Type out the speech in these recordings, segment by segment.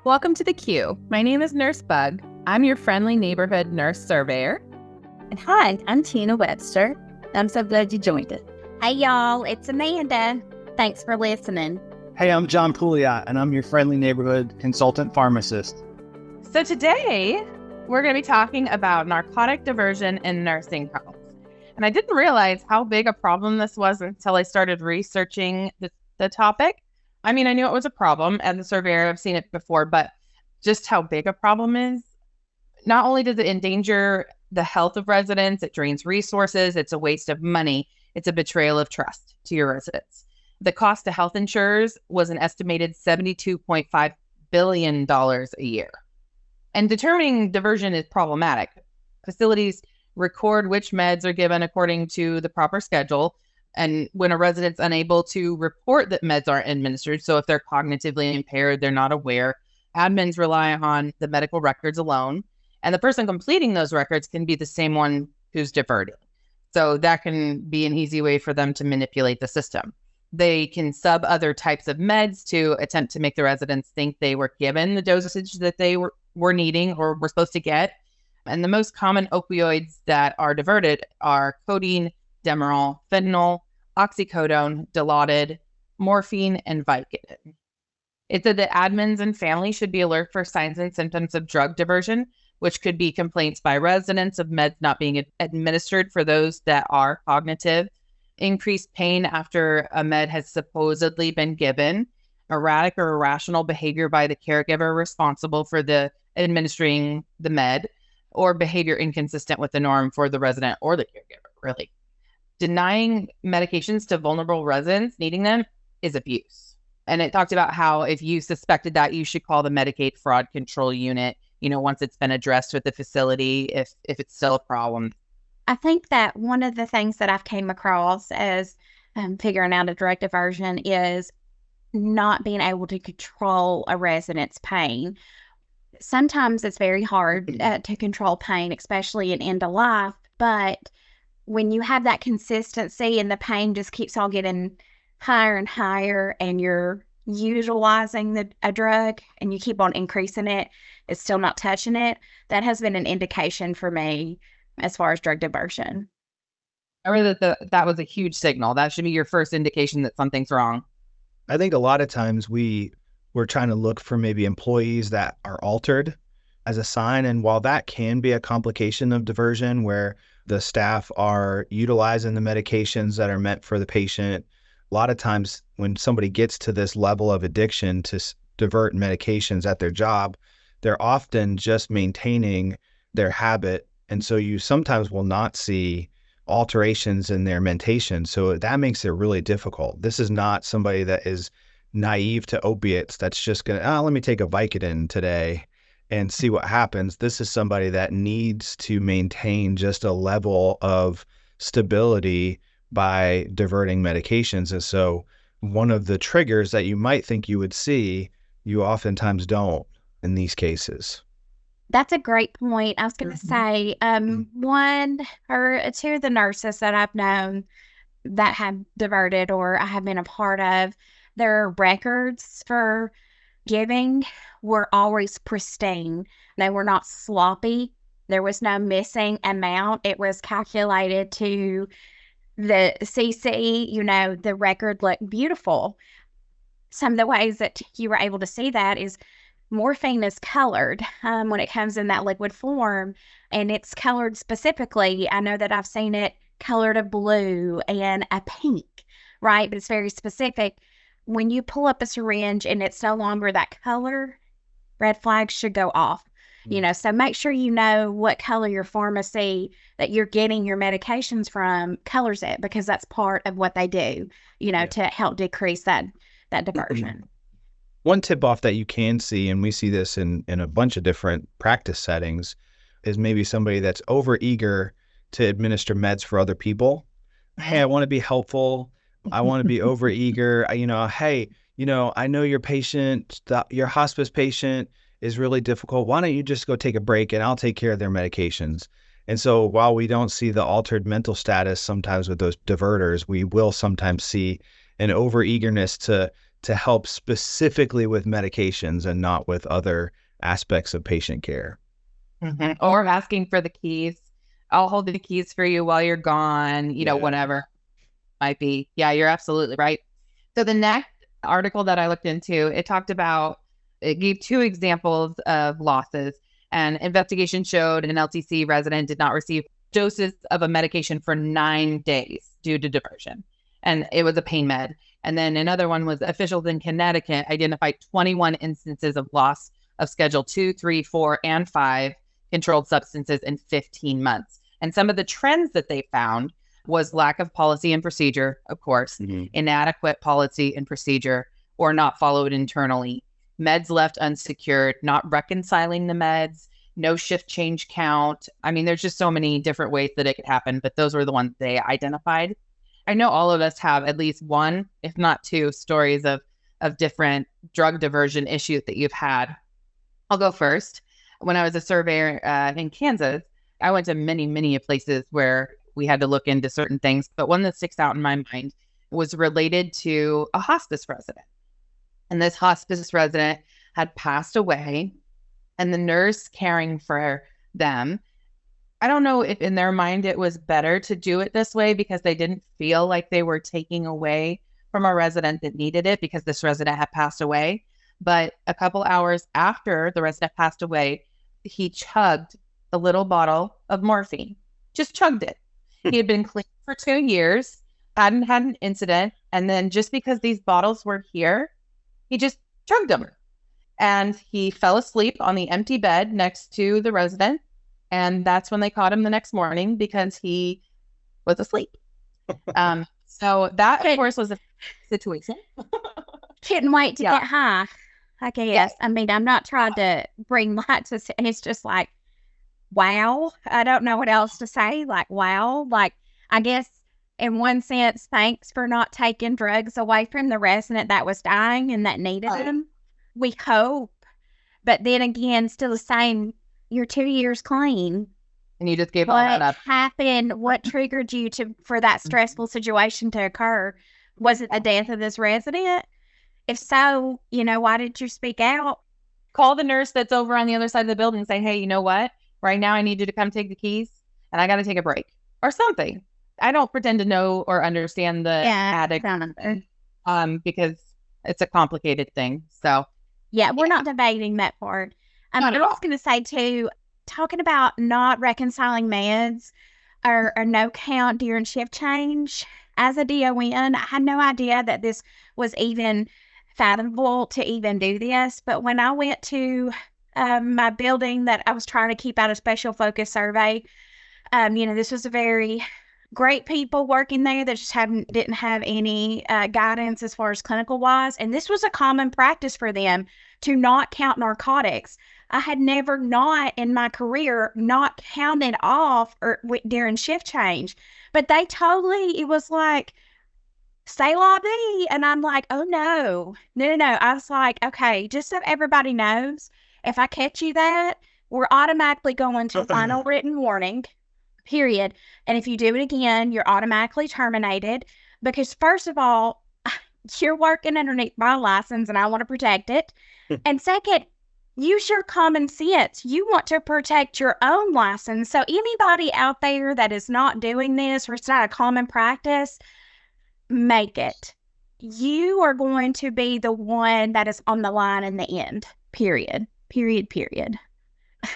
Welcome to the Q. My name is Nurse Bug. I'm your friendly neighborhood nurse surveyor. And hi, I'm Tina Webster. I'm so glad you joined us. Hey y'all, it's Amanda. Thanks for listening. Hey, I'm John Pouliot, and I'm your friendly neighborhood consultant pharmacist. So today, we're going to be talking about narcotic diversion in nursing homes. And I didn't realize how big a problem this was until I started researching the topic. I mean, I knew it was a problem as a surveyor. I've seen it before, but just how big a problem is. Not only does it endanger the health of residents, it drains resources, it's a waste of money, it's a betrayal of trust to your residents. The cost to health insurers was an estimated $72.5 billion a year. And determining diversion is problematic. Facilities record which meds are given according to the proper schedule. And when a resident's unable to report that meds aren't administered, so if they're cognitively impaired, they're not aware, admins rely on the medical records alone. And the person completing those records can be the same one who's diverting. So that can be an easy way for them to manipulate the system. They can sub other types of meds to attempt to make the residents think they were given the dosage that they were needing or were supposed to get. And the most common opioids that are diverted are codeine, Demerol, fentanyl, oxycodone, Dilaudid, morphine, and Vicodin. It said that admins and families should be alert for signs and symptoms of drug diversion, which could be complaints by residents of meds not being administered for those that are cognitive, increased pain after a med has supposedly been given, erratic or irrational behavior by the caregiver responsible for the administering the med, or behavior inconsistent with the norm for the resident or the caregiver, really. Denying medications to vulnerable residents needing them is abuse. And it talked about how if you suspected that, you should call the Medicaid Fraud Control Unit, once it's been addressed with the facility, if it's still a problem. I think that one of the things that I've came across as figuring out a drug diversion is not being able to control a resident's pain. Sometimes it's very hard to control pain, especially in end of life, but when you have that consistency and the pain just keeps on getting higher and higher and you're utilizing a drug and you keep on increasing it, it's still not touching it, that has been an indication for me as far as drug diversion. I read that was a huge signal. That should be your first indication that something's wrong. I think a lot of times we're trying to look for maybe employees that are altered as a sign. And while that can be a complication of diversion where the staff are utilizing the medications that are meant for the patient, a lot of times when somebody gets to this level of addiction to divert medications at their job, they're often just maintaining their habit. And so you sometimes will not see alterations in their mentation. So that makes it really difficult. This is not somebody that is naive to opiates that's just going to, let me take a Vicodin today and see what happens. This is somebody that needs to maintain just a level of stability by diverting medications. And so one of the triggers that you might think you would see, you oftentimes don't in these cases. That's a great point. I was going to say, one or two of the nurses that I've known that have diverted or I have been a part of, their records for giving were always pristine. They were not sloppy. There was no missing amount. It was calculated to the CC, the record looked beautiful. Some of the ways that you were able to see that is morphine is colored when it comes in that liquid form, and it's colored specifically. I know that I've seen it colored a blue and a pink, right? But it's very specific. When you pull up a syringe and it's no longer that color, red flags should go off. So make sure you know what color your pharmacy that you're getting your medications from colors it, because that's part of what they do, to help decrease that diversion. One tip off that you can see, and we see this in a bunch of different practice settings, is maybe somebody that's over eager to administer meds for other people. Hey, I want to be helpful. I want to be over eager. Hey, I know your patient, your hospice patient is really difficult. Why don't you just go take a break and I'll take care of their medications? And so while we don't see the altered mental status sometimes with those diverters, we will sometimes see an over eagerness to to help specifically with medications and not with other aspects of patient care. Or asking for the keys. I'll hold the keys for you while you're gone, whatever might be. Yeah, you're absolutely right. So the next article that I looked into, it gave 2 examples of losses. And investigation showed an LTC resident did not receive doses of a medication for 9 days due to diversion. And it was a pain med. And then another one was officials in Connecticut identified 21 instances of loss of Schedule 2, 3, 4, and 5 controlled substances in 15 months. And some of the trends that they found was lack of policy and procedure, of course, inadequate policy and procedure, or not followed internally, meds left unsecured, not reconciling the meds, no shift change count. I mean, there's just so many different ways that it could happen, but those were the ones they identified. I know all of us have at least one, if not 2, stories of different drug diversion issues that you've had. I'll go first. When I was a surveyor in Kansas, I went to many places where we had to look into certain things, but one that sticks out in my mind was related to a hospice resident. And this hospice resident had passed away, and the nurse caring for them, I don't know if in their mind it was better to do it this way because they didn't feel like they were taking away from a resident that needed it because this resident had passed away. But a couple hours after the resident passed away, he chugged the little bottle of morphine, just chugged it. He had been clean for 2 years, hadn't had an incident. And then just because these bottles were here, he just chugged them. And he fell asleep on the empty bed next to the resident. And that's when they caught him the next morning because he was asleep. So that, of course, was a situation. Couldn't wait to get high, I guess. Yes. I mean, I'm not trying to bring light to it. It's just like, wow. I don't know what else to say. Like, wow. Like, I guess in one sense, thanks for not taking drugs away from the resident that was dying and that needed them. We hope. But then again, still the same. You're 2 years clean. And you just gave all that up. What happened? What triggered you for that stressful situation to occur? Was it the death of this resident? If so, why did you speak out? Call the nurse that's over on the other side of the building and say, hey, you know what? Right now I need you to come take the keys and I got to take a break or something. I don't pretend to know or understand the addict because it's a complicated thing. So yeah, we're not debating that part. I was going to say too, talking about not reconciling meds or no count during shift change. As a DON, I had no idea that this was even fathomable to even do this. But when I went to my building that I was trying to keep out of special focus survey, this was a very great people working there that just didn't have any guidance as far as clinical wise. And this was a common practice for them to not count narcotics. I had never not in my career not counted off during shift change, but they it was like, say la vie. And I'm like, oh no. I was like, okay, just so everybody knows, if I catch you that, we're automatically going to final written warning, period. And if you do it again, you're automatically terminated because first of all, you're working underneath my license and I want to protect it. And second, use your common sense. You want to protect your own license. So anybody out there that is not doing this or it's not a common practice, make it. You are going to be the one that is on the line in the end, period.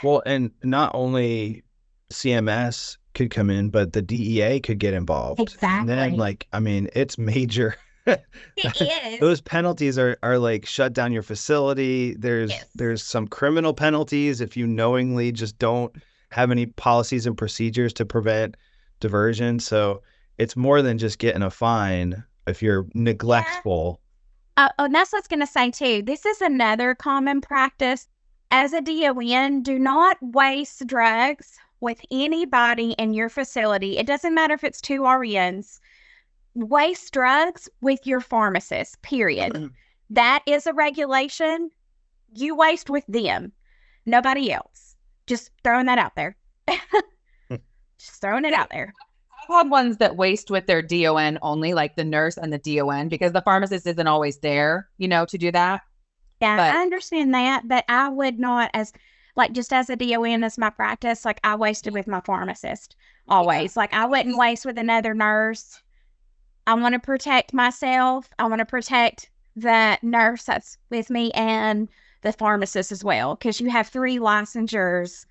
Well, and not only CMS could come in, but the DEA could get involved. Exactly. And then, it's major. It is. Those penalties are like shut down your facility. There's some criminal penalties if you knowingly just don't have any policies and procedures to prevent diversion. So it's more than just getting a fine if you're neglectful. And that's what I was going to say too. This is another common practice. As a DON, do not waste drugs with anybody in your facility. It doesn't matter if it's 2 RNs. Waste drugs with your pharmacist, period. That is a regulation. You waste with them, nobody else. Just throwing that out there. Just throwing it out there. I've had ones that waste with their DON only, like the nurse and the DON, because the pharmacist isn't always there, to do that. Yeah, But- I understand that, but I would not just as a DON as my practice, like I wasted with my pharmacist always. Like I wouldn't waste with another nurse. I want to protect myself. I want to protect the nurse that's with me and the pharmacist as well, because you have 3 licensures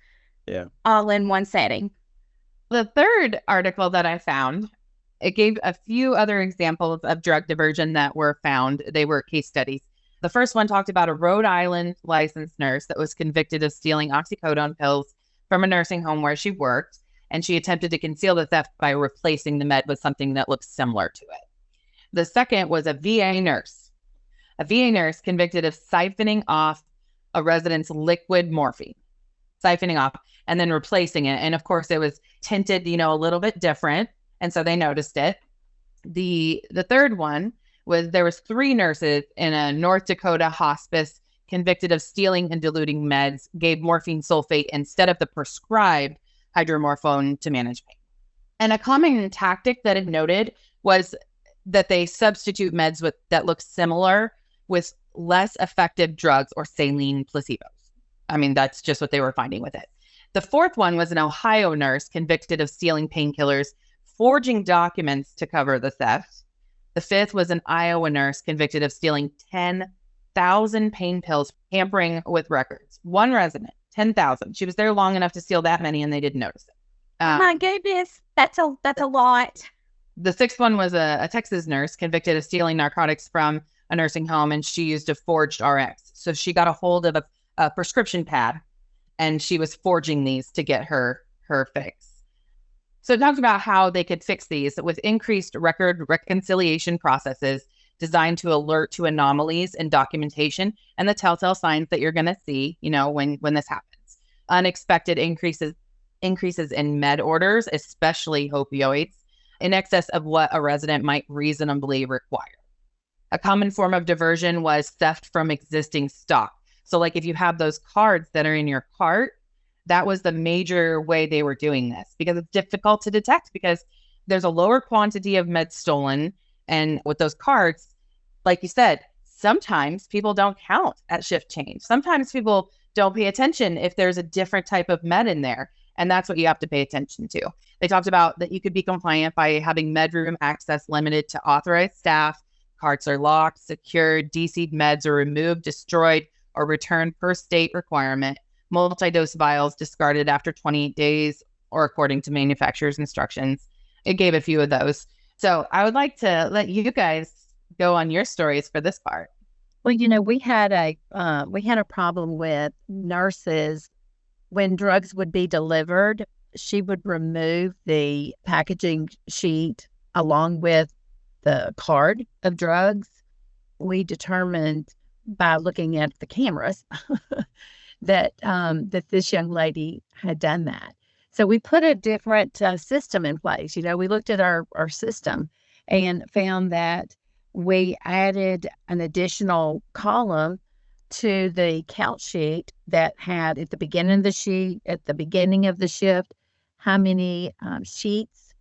all in one setting. The third article that I found, it gave a few other examples of drug diversion that were found. They were case studies. The first one talked about a Rhode Island licensed nurse that was convicted of stealing oxycodone pills from a nursing home where she worked, and she attempted to conceal the theft by replacing the med with something that looked similar to it. The second was a VA nurse. A VA nurse convicted of siphoning off a resident's liquid morphine, siphoning off and then replacing it. And of course, it was tinted, a little bit different. And so they noticed it. The third one was there was 3 nurses in a North Dakota hospice convicted of stealing and diluting meds, gave morphine sulfate instead of the prescribed hydromorphone to manage pain. And a common tactic that it noted was that they substitute meds that look similar with less effective drugs or saline placebos. I mean, that's just what they were finding with it. The fourth one was an Ohio nurse convicted of stealing painkillers, forging documents to cover the theft. The fifth was an Iowa nurse convicted of stealing 10,000 pain pills, tampering with records. One resident, 10,000. She was there long enough to steal that many, and they didn't notice it. My goodness, that's a lot. The sixth one was a Texas nurse convicted of stealing narcotics from a nursing home, and she used a forged RX. So she got a hold of a prescription pad, and she was forging these to get her fix. So it talks about how they could fix these with increased record reconciliation processes designed to alert to anomalies in documentation and the telltale signs that you're going to see, when this happens. Unexpected increases in med orders, especially opioids, in excess of what a resident might reasonably require. A common form of diversion was theft from existing stock. So like if you have those cards that are in your cart, that was the major way they were doing this, because it's difficult to detect because there's a lower quantity of meds stolen. And with those cards, like you said, sometimes people don't count at shift change. Sometimes people don't pay attention if there's a different type of med in there. And that's what you have to pay attention to. They talked about that you could be compliant by having medroom access limited to authorized staff. Carts are locked, secured, DC'd meds are removed, destroyed, or returned per state requirement. Multi-dose vials discarded after 28 days or according to manufacturer's instructions. It gave a few of those. So I would like to let you guys go on your stories for this part. Well, we had a problem with nurses. When drugs would be delivered, she would remove the packaging sheet along with the card of drugs. We determined by looking at the cameras that this young lady had done that. So we put a different system in place. We looked at our system and found that we added an additional column to the count sheet that had at the beginning of the shift, how many sheets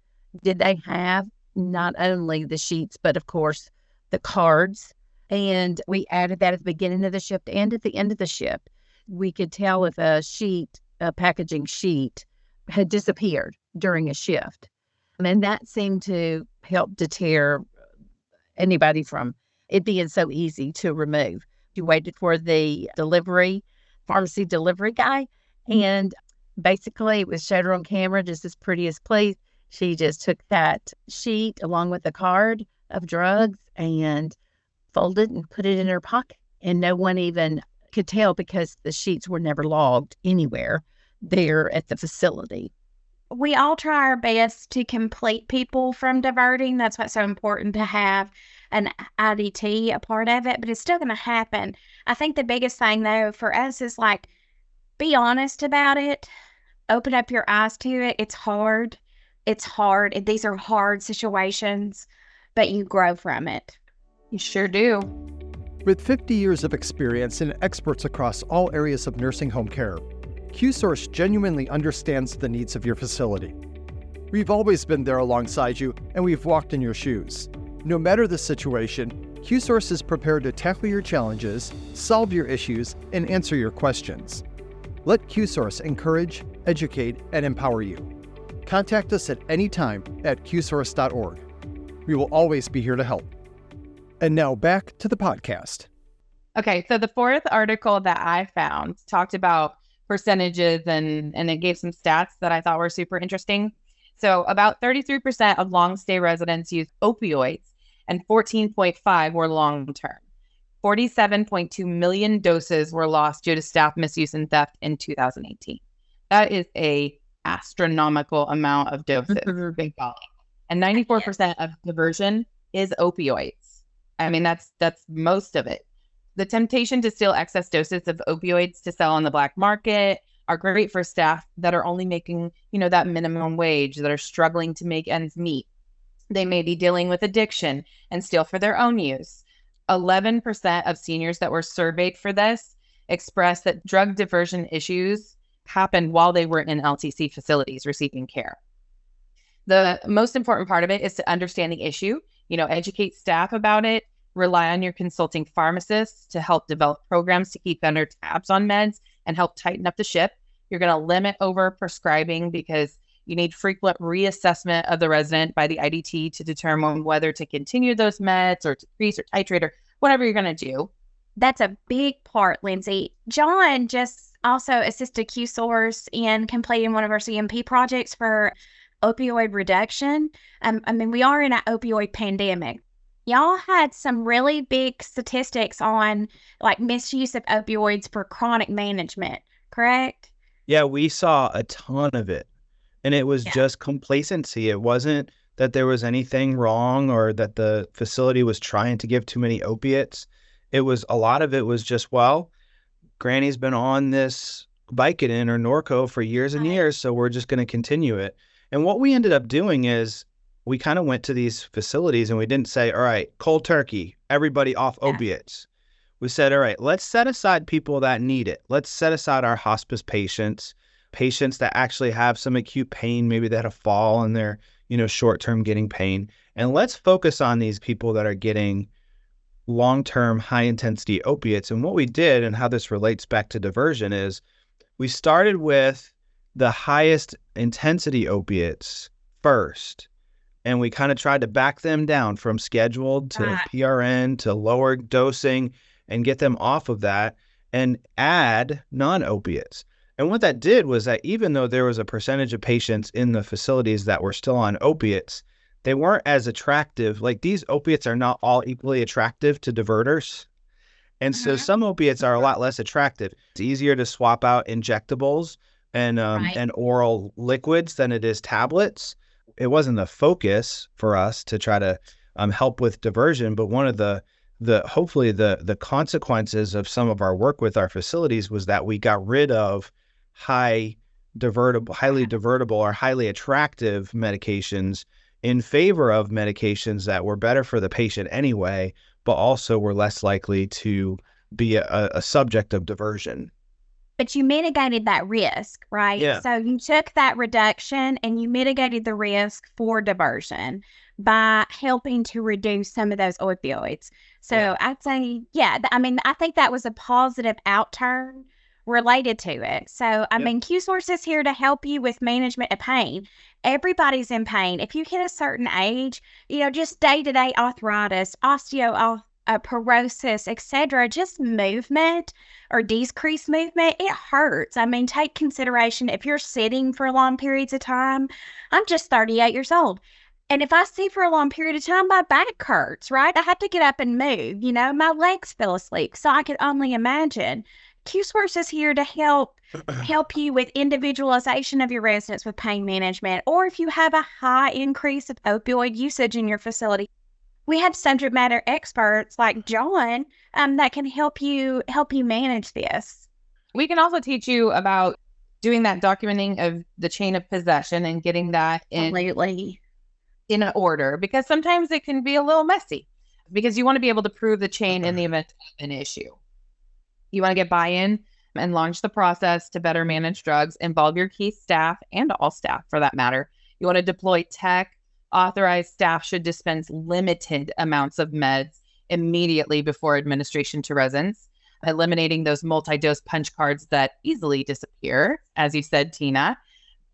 did they have? Not only the sheets, but of course the cards. And we added that at the beginning of the shift and at the end of the shift. We could tell if a packaging sheet had disappeared during a shift. And that seemed to help deter anybody from it being so easy to remove. She waited for the pharmacy delivery guy, and basically it was showed her on camera just as pretty as please. She just took that sheet along with the card of drugs and folded and put it in her pocket. And no one even could tell because the sheets were never logged anywhere there at the facility. We all try our best to complete people from diverting. That's what's so important to have an IDT a part of it, but it's still going to happen. I think the biggest thing though for us is be honest about it. Open up your eyes to it. It's hard. These are hard situations, but you grow from it. You sure do. With 50 years of experience and experts across all areas of nursing home care, Qsource genuinely understands the needs of your facility. We've always been there alongside you, and we've walked in your shoes. No matter the situation, Qsource is prepared to tackle your challenges, solve your issues, and answer your questions. Let Qsource encourage, educate, and empower you. Contact us at any time at qsource.org. We will always be here to help. And now back to the podcast. Okay, so the fourth article that I found talked about percentages and it gave some stats that I thought were super interesting. So about 33% of long-stay residents use opioids and 14.5 were long-term. 47.2 million doses were lost due to staff misuse and theft in 2018. That is a astronomical amount of doses. Big golly. And 94% of diversion is opioids. I mean, that's most of it. The temptation to steal excess doses of opioids to sell on the black market are great for staff that are only making, that minimum wage, that are struggling to make ends meet. They may be dealing with addiction and steal for their own use. 11% of seniors that were surveyed for this expressed that drug diversion issues happened while they were in LTC facilities receiving care. The most important part of it is to understand the issue, educate staff about it, rely on your consulting pharmacists to help develop programs to keep better tabs on meds and help tighten up the ship. You're going to limit over prescribing because you need frequent reassessment of the resident by the IDT to determine whether to continue those meds or decrease or titrate or whatever you're going to do. That's a big part, Lindsay. John just also assisted Qsource in completing one of our CMP projects for opioid reduction. We are in an opioid pandemic. Y'all had some really big statistics on misuse of opioids for chronic management, correct? Yeah, we saw a ton of it. And it was just complacency. It wasn't that there was anything wrong or that the facility was trying to give too many opiates. A lot of it was just, well, Granny's been on this Vicodin or Norco for years and years, so we're just going to continue it. And what we ended up doing is we kind of went to these facilities and we didn't say, all right, cold turkey, everybody off opiates. We said, all right, let's set aside people that need it. Let's set aside our hospice patients that actually have some acute pain, maybe they had a fall and they're, short-term getting pain. And let's focus on these people that are getting long-term high-intensity opiates. And what we did and how this relates back to diversion is we started with the highest intensity opiates first. And we kind of tried to back them down from scheduled to PRN to lower dosing and get them off of that and add non-opiates. And what that did was that even though there was a percentage of patients in the facilities that were still on opiates, they weren't as attractive. Like these opiates are not all equally attractive to diverters. And so some opiates are a lot less attractive. It's easier to swap out injectables and oral liquids than it is tablets. It wasn't the focus for us to try to help with diversion, but one of the hopefully the consequences of some of our work with our facilities was that we got rid of highly divertible or highly attractive medications in favor of medications that were better for the patient anyway, but also were less likely to be a subject of diversion. But you mitigated that risk, right? Yeah. So you took that reduction and you mitigated the risk for diversion by helping to reduce some of those opioids. So I'd say, I think that was a positive outturn related to it. So, Qsource is here to help you with management of pain. Everybody's in pain. If you hit a certain age, just day-to-day arthritis, osteoporosis, etc., just movement or decreased movement, it hurts. Take consideration if you're sitting for long periods of time. I'm just 38 years old. And if I sit for a long period of time, my back hurts, right? I have to get up and move. My legs fell asleep. So I could only imagine. Qsource is here to help you with individualization of your residents with pain management, or if you have a high increase of opioid usage in your facility. We have subject matter experts like John that can help you manage this. We can also teach you about doing that documenting of the chain of possession and getting that in order, because sometimes it can be a little messy because you want to be able to prove the chain in the event of an issue. You want to get buy-in and launch the process to better manage drugs, involve your key staff and all staff for that matter You want to deploy tech. Authorized staff should dispense limited amounts of meds immediately before administration to residents, eliminating those multi-dose punch cards that easily disappear, as you said, Tina.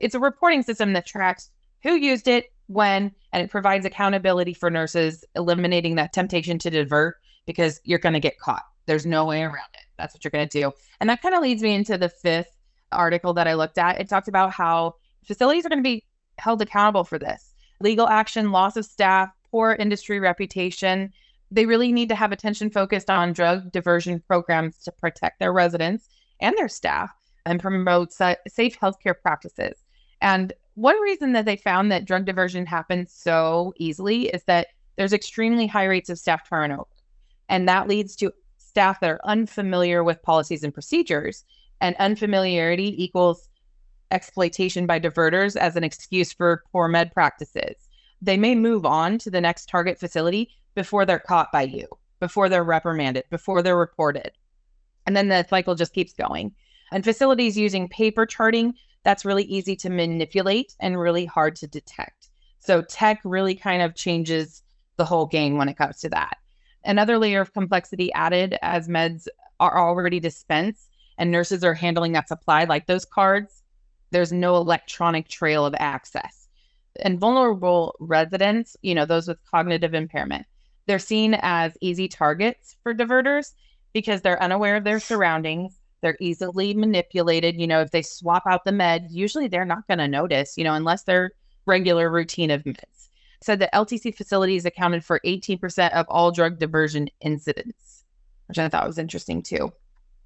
It's a reporting system that tracks who used it, when, and it provides accountability for nurses, eliminating that temptation to divert because you're going to get caught. There's no way around it. That's what you're going to do. And that kind of leads me into the 5th article that I looked at. It talked about how facilities are going to be held accountable for this. Legal action, loss of staff, poor industry reputation. They really need to have attention focused on drug diversion programs to protect their residents and their staff and promote safe healthcare practices. And one reason that they found that drug diversion happens so easily is that there's extremely high rates of staff turnover. And that leads to staff that are unfamiliar with policies and procedures. And unfamiliarity equals exploitation by diverters as an excuse for poor med practices. They may move on to the next target facility before they're caught by you, before they're reprimanded, before they're reported. And then the cycle just keeps going. And facilities using paper charting, that's really easy to manipulate and really hard to detect. So tech really kind of changes the whole game when it comes to that. Another layer of complexity added as meds are already dispensed and nurses are handling that supply, like those cards, there's no electronic trail of access. And vulnerable residents, those with cognitive impairment, they're seen as easy targets for diverters because they're unaware of their surroundings. They're easily manipulated. If they swap out the med, usually they're not going to notice, unless they're regular routine of meds. Said that LTC facilities accounted for 18% of all drug diversion incidents, which I thought was interesting too.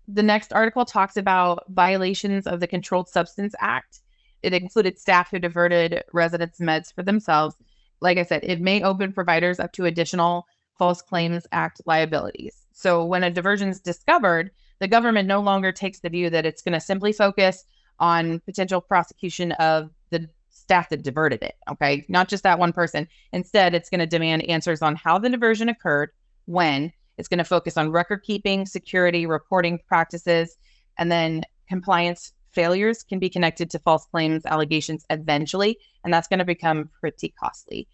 The next article talks about violations of the Controlled Substance Act. It included staff who diverted residents' meds for themselves. Like I said, it may open providers up to additional False Claims Act liabilities. So when a diversion is discovered, the government no longer takes the view that it's going to simply focus on potential prosecution of the staff that diverted it, okay? Not just that one person. Instead, it's going to demand answers on how the diversion occurred, when. It's going to focus on record keeping, security, reporting practices, and then compliance failures can be connected to false claims allegations eventually, and that's going to become pretty costly.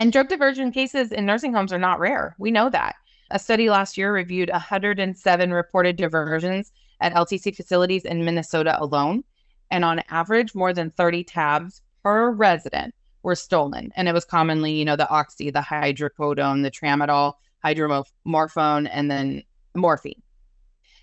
And drug diversion cases in nursing homes are not rare. We know that. A study last year reviewed 107 reported diversions at LTC facilities in Minnesota alone. And on average, more than 30 tabs per resident were stolen. And it was commonly, the oxy, the hydrocodone, the tramadol, hydromorphone, and then morphine.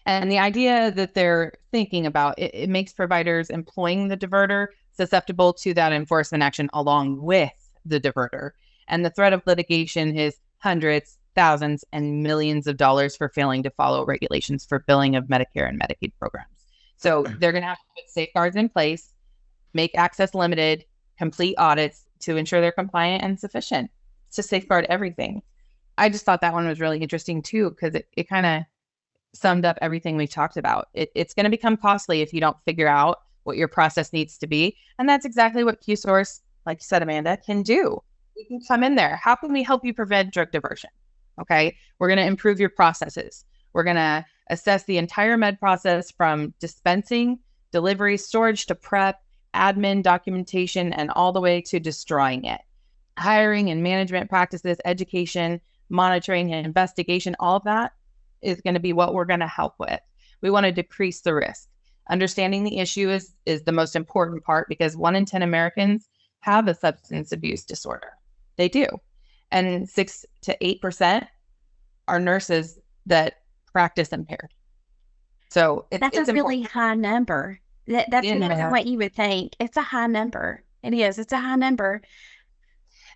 And the idea that they're thinking about, it makes providers employing the diverter susceptible to that enforcement action along with the diverter. And the threat of litigation is hundreds, thousands, and millions of dollars for failing to follow regulations for billing of Medicare and Medicaid programs. So they're going to have to put safeguards in place, make access limited, complete audits to ensure they're compliant and sufficient to safeguard everything. I just thought that one was really interesting too, because it kind of summed up everything we talked about. It's going to become costly if you don't figure out what your process needs to be. And that's exactly what Qsource, like you said, Amanda, can do. We can come in there. How can we help you prevent drug diversion? Okay. We're going to improve your processes. We're going to assess the entire med process from dispensing, delivery, storage to prep, admin, documentation, and all the way to destroying it. Hiring and management practices, education, monitoring and investigation, all of that is going to be what we're going to help with. We want to decrease the risk. Understanding the issue is the most important part, because 1 in 10 Americans have a substance abuse disorder. They do. And 6 to 8% are nurses that practice impaired. So that's a really high number. That's more than what you would think. It's a high number. It is. It's a high number.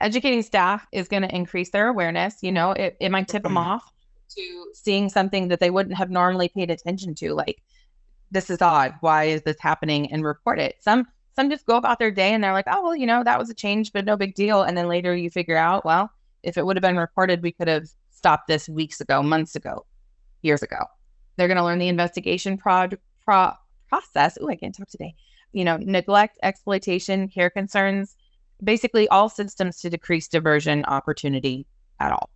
Educating staff is going to increase their awareness. It might tip them off to seeing something that they wouldn't have normally paid attention to. Like, this is odd. Why is this happening? And report it. Some just go about their day and they're like, oh, well, that was a change, but no big deal. And then later you figure out, well, if it would have been reported, we could have stopped this weeks ago, months ago, years ago. They're going to learn the investigation process. Oh, I can't talk today. Neglect, exploitation, care concerns, basically all systems to decrease diversion opportunity at all.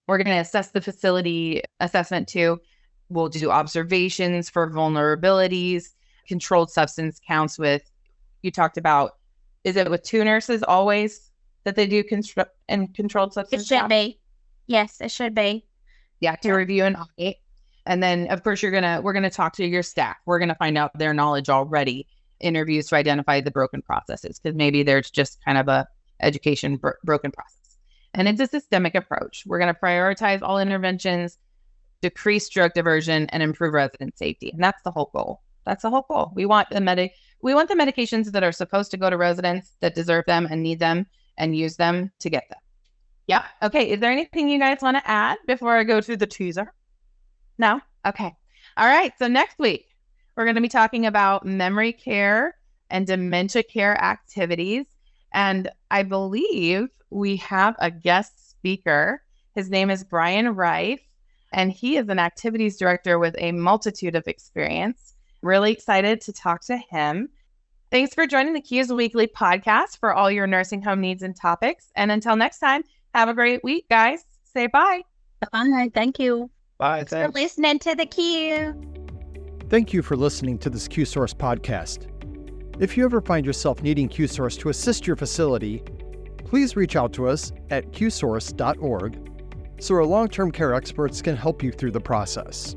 We're going to assess the facility assessment too. We'll do observations for vulnerabilities, controlled substance counts with, you talked about Is it with 2 nurses always that they do controlled It substance? should be. Yes, it should be. Yeah, to review and audit. And then, of course, we're gonna talk to your staff. We're gonna find out their knowledge already. Interviews to identify the broken processes, because maybe there's just kind of a education broken process. And it's a systemic approach. We're gonna prioritize all interventions, decrease drug diversion, and improve resident safety. And that's the whole goal. That's the whole goal. We want the medications that are supposed to go to residents that deserve them and need them and use them to get them. Yeah. Okay. Is there anything you guys want to add before I go to the teaser? No? Okay. All right. So next week, we're going to be talking about memory care and dementia care activities. And I believe we have a guest speaker. His name is Brian Rife, and he is an activities director with a multitude of experience. Really excited to talk to him. Thanks for joining the Qs Weekly podcast for all your nursing home needs and topics. And until next time, have a great week, guys. Say bye. Bye. Thank you. Bye. For listening to the Q. Thank you for listening to this Qsource podcast. If you ever find yourself needing Qsource to assist your facility, please reach out to us at qsource.org so our long-term care experts can help you through the process.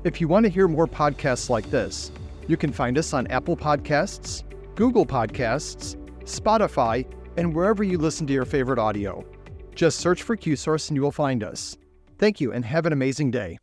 If you want to hear more podcasts like this, you can find us on Apple Podcasts, Google Podcasts, Spotify, and wherever you listen to your favorite audio. Just search for Qsource and you will find us. Thank you and have an amazing day.